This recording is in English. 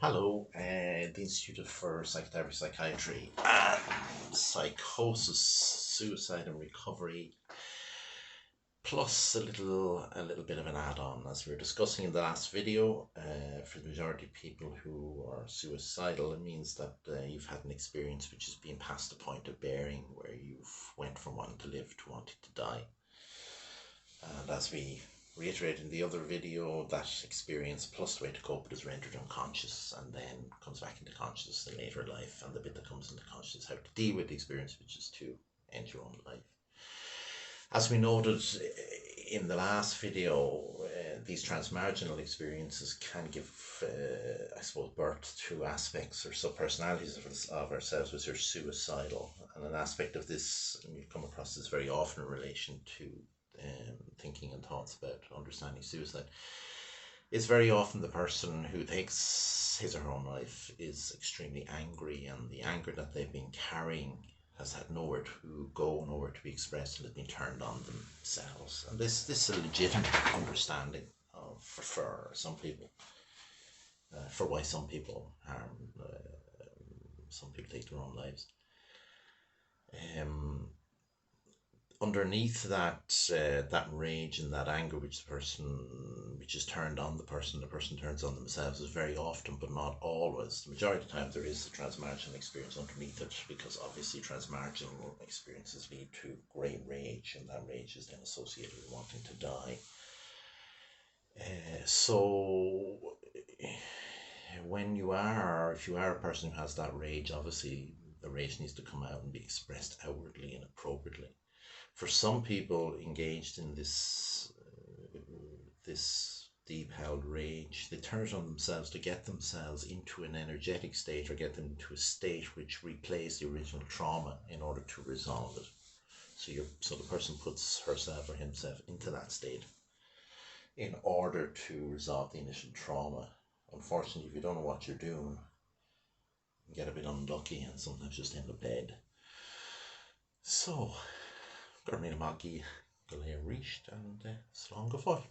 Hello, the Institute for Psychotherapy, Psychiatry, and Psychosis, Suicide and Recovery, plus a little bit of an add-on. As we were discussing in the last video, for the majority of people who are suicidal, it means that you've had an experience which has been past the point of bearing, where you've went from wanting to live to wanting to die. And as we reiterated in the other video, that experience plus the way to cope with is rendered unconscious and then comes back into consciousness in later life, and the bit that comes into consciousness, how to deal with the experience, which is to end your own life. As we noted in the last video, these transmarginal experiences can give, I suppose, birth to aspects or sub-personalities of ourselves which are suicidal. And an aspect of this, and you come across this very often in relation to thinking and thoughts about understanding suicide, is very often the person who takes his or her own life is extremely angry, and the anger that they've been carrying has had nowhere to go, nowhere to be expressed, and has been turned on themselves. And this is a legitimate understanding of, for some people, for why some people some people take their own lives. Underneath that rage and that anger which is turned on the person turns on themselves, is very often, but not always, the majority of the time, there is a transmarginal experience underneath it, because obviously transmarginal experiences lead to great rage, and that rage is then associated with wanting to die. So if you are a person who has that rage, obviously the rage needs to come out and be expressed outwardly and appropriately. For some people engaged in this deep-held rage, they turn it on themselves to get themselves into an energetic state, or get them into a state which replays the original trauma in order to resolve it. So the person puts herself or himself into that state in order to resolve the initial trauma. Unfortunately, if you don't know what you're doing, you get a bit unlucky and sometimes just end up dead. So, Gurmina Magi, Galia reached, and Slán go fóill.